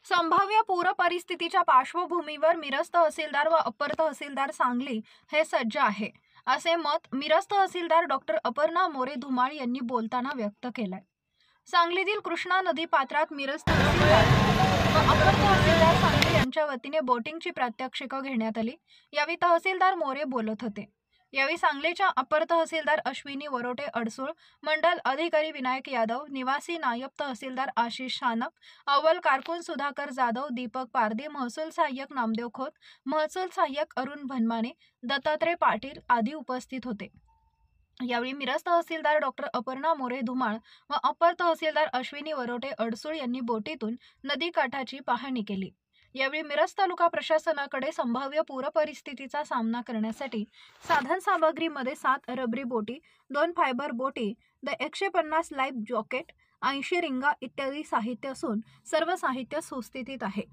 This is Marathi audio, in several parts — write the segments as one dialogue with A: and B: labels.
A: संभाव्य पूर परिस्थितीच्या पार्श्वभूमीवर मिरज तहसीलदार व अप्पर तहसीलदार सांगली हे सज्ज आहे, असे मत मिरज तहसीलदार डॉक्टर अपर्णा मोरे धुमाळ यांनी बोलताना व्यक्त केलंय। सांगलीतील कृष्णा नदी पात्रात मिरज तहसीलदार व अप्पर तहसीलदार सांगली यांच्या वतीने बोटिंगची प्रात्यक्षिकं घेण्यात आली। यावेळी तहसीलदार मोरे बोलत होते। यावेळी सांगलीच्या अप्पर तहसीलदार अश्विनी वरोटे अडसूळ, मंडल अधिकारी विनायक यादव, निवासी नायब तहसीलदार आशिष शानक, अव्वल कारकून सुधाकर जाधव, दीपक पारदी, महसूल सहाय्यक नामदेव खोत, महसूल सहाय्यक अरुण भनमाने, दत्तात्रय पाटील आदी उपस्थित होते। यावेळी मिरज तहसीलदार डॉक्टर अपर्णा मोरे धुमाळ व अप्पर तहसीलदार अश्विनी वरोटे अडसूळ यांनी बोटीतून नदीकाठाची पाहणी केली। यावेळी मिरज तालुका प्रशासनाकडे संभाव्य पूर परिस्थितीचा सामना करण्यासाठी साधन सामग्रीमध्ये 7 रबरी बोटी, 2 फायबर बोटी, 150 लाईफ जॉकेट, 80 रिंगा इत्यादी साहित्य असून सर्व साहित्य सुस्थितीत आहे।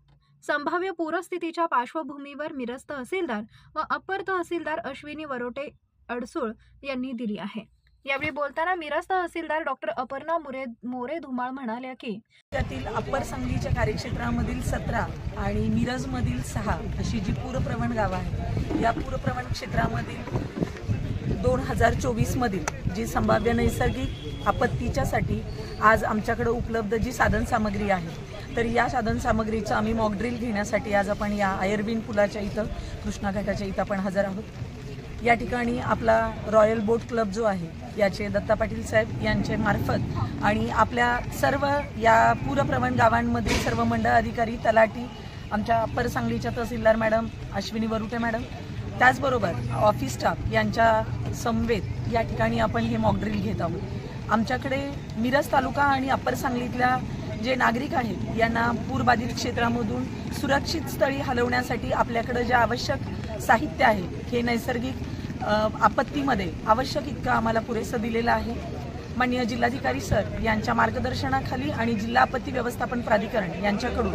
A: संभाव्य पूरस्थितीच्या पार्श्वभूमीवर मिरज तहसीलदार व अप्पर तहसीलदार अश्विनी वरोटे अडसूळ यांनी दिली आहे। यावेळी बोलताना मिरज तहसीलदार डॉक्टर अपर्णा मोरे धुमाळ म्हणाल्या की
B: त्यातील अप्पर सांगलीच्या कार्यक्षेत्रामधील 17 आणि मिरजमधील 6 अशी जी पूरप्रवण गावं आहेत, या पूरप्रवण क्षेत्रामधील 2024 मधील जी संभाव्य नैसर्गिक आपत्तीच्यासाठी आज आमच्याकडे उपलब्ध जी साधन सामग्री आहे, तर या साधन सामग्रीचं आम्ही मॉक ड्रिल घेण्यासाठी आज आपण या आयर्विन पुलाच्या इथं कृष्णा घाटाच्या इथं आपण हजर आहोत। या ठिकाणी आपला रॉयल बोट क्लब जो आहे याचे दत्ता पाटील साहेब यांचे मार्फत आणि आपल्या सर्व या पूरप्रवण गावांमधील सर्व मंडळ अधिकारी, तलाठी, आमच्या अप्पर सांगलीच्या तहसीलदार मॅडम अश्विनी वरुटे मॅडम, त्याचबरोबर ऑफिस स्टाफ यांच्या समवेत या ठिकाणी आपण हे मॉक ड्रिल घेत आहोत। आमच्याकडे मिरज तालुका आणि अप्पर सांगलीतल्या जे नागरिक आहेत यांना पूरबाधित क्षेत्रामधून सुरक्षित स्थळी हलवण्यासाठी आपल्याकडे जे आवश्यक साहित्य आहे हे नैसर्गिक आपत्तीमध्ये आवश्यक इतकं आम्हाला पुरेसं दिलेलं आहे। माननीय जिल्हाधिकारी सर यांच्या मार्गदर्शनाखाली आणि जिल्हा आपत्ती व्यवस्थापन प्राधिकरण यांच्याकडून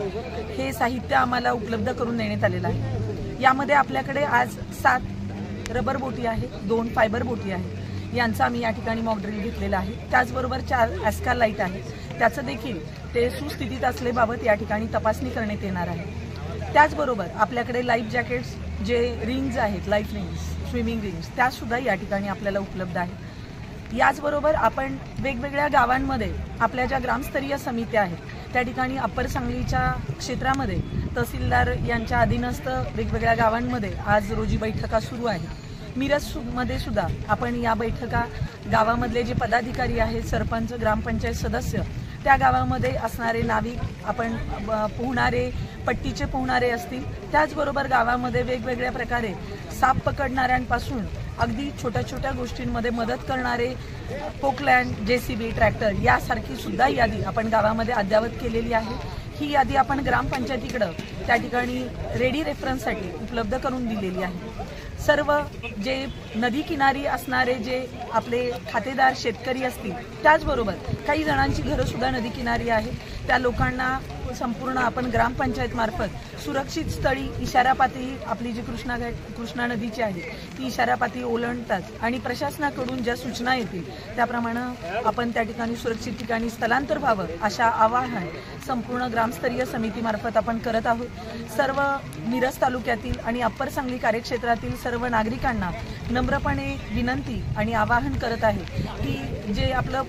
B: हे साहित्य आम्हाला उपलब्ध करून देण्यात आलेलं आहे। यामध्ये आपल्याकडे आज 7 रबर बोटी आहेत, 2 फायबर बोटी आहेत, यांचा आम्ही या ठिकाणी मॉक ड्रिल घेतलेला आहे। त्याचबरोबर 4 ॲस्का लाईट आहे, त्याचं देखील ते सुस्थितीत असल्याबाबत या ठिकाणी तपासणी करण्यात येणार आहे। त्याचबरोबर आपल्याकडे लाईफ जॅकेट्स, जे रिंग्स आहेत, लाईफ रिंग्स, स्विमिंग रिंग्स, त्यासुद्धा या ठिकाणी आपल्याला उपलब्ध आहेत। याचबरोबर आपण वेगवेगळ्या गावांमध्ये आपल्या ज्या ग्रामस्तरीय समित्या आहेत त्या ठिकाणी अप्पर सांगलीच्या क्षेत्रामध्ये तहसीलदार यांच्या अधीनस्थ वेगवेगळ्या गावांमध्ये आज रोजी बैठका सुरू आहेत। मिरजमध्ये सुद्धा आपण या बैठका गावामधले जे पदाधिकारी आहेत, सरपंच, ग्रामपंचायत सदस्य, त्या गावामध्ये असणारे नाविक, आपण पोहणारे, पट्टीचे पोहणारे असतील, त्याचबरोबर गावामध्ये वेगवेगळ्या प्रकारे साप पकडणाऱ्यांपासून अगदी छोट्या छोट्या गोष्टींमध्ये मदत करणारे पोकलँड, JCB, ट्रॅक्टर यासारखी सुद्धा यादी आपण गावामध्ये अद्यावत केलेली आहे। ही यादी आपण ग्रामपंचायतीकडं त्या ठिकाणी रेडी रेफरन्ससाठी उपलब्ध करून दिलेली आहे। सर्व जे नदी किनारी असणारे जे आपले खातेदार शेतकरी असतील, त्याचबरोबर काही जणांची घरं सुद्धा नदी किनारी आहेत, त्या लोकांना संपूर्ण आपण ग्रामपंचायत मार्फत सुरक्षित स्थळी इशारापाती आपली जी कृष्णा नदीची आहे ती इशारापाती ओलांडतात आणि प्रशासनाकडून ज्या सूचना येतील त्याप्रमाणे आपण त्या ठिकाणी सुरक्षित ठिकाणी स्थलांतर व्हावं अशा आवाहन संपूर्ण ग्रामस्तरीय समितीमार्फत आपण करत आहोत। सर्व मिरज तालुक्यातील आणि अप्पर सांगली कार्यक्षेत्रातील सर्व नागरिकांना नम्रपणे विनंती आणि आवाहन करत आहे की जे आपलं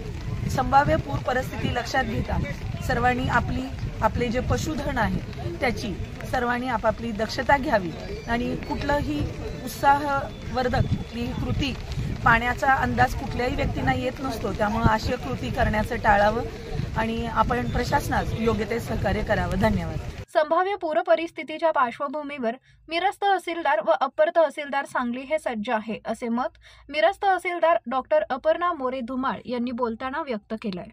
B: संभाव्य पूर परिस्थिती लक्षात घेता सर्वांनी आपले जे पशुधन आहे त्याची सर्वांनी आपापली दक्षता घ्यावी आणि कुठलंही उत्साहवर्धक ही कृती, पाण्याचा अंदाज कुठल्याही व्यक्तींना येत नसतो, त्यामुळे अशी कृती करण्याचं टाळावं आणि आपण प्रशासनास योग्य ते सहकार्य करावं। धन्यवाद।
A: संभाव्य पूर परिस्थितीच्या पार्श्वभूमीवर मिरज तहसीलदार व अप्पर तहसीलदार सांगली हे सज्ज आहे, असे मत मिरज तहसीलदार डॉक्टर अपर्णा मोरे धुमाळ यांनी बोलताना व्यक्त केलंय।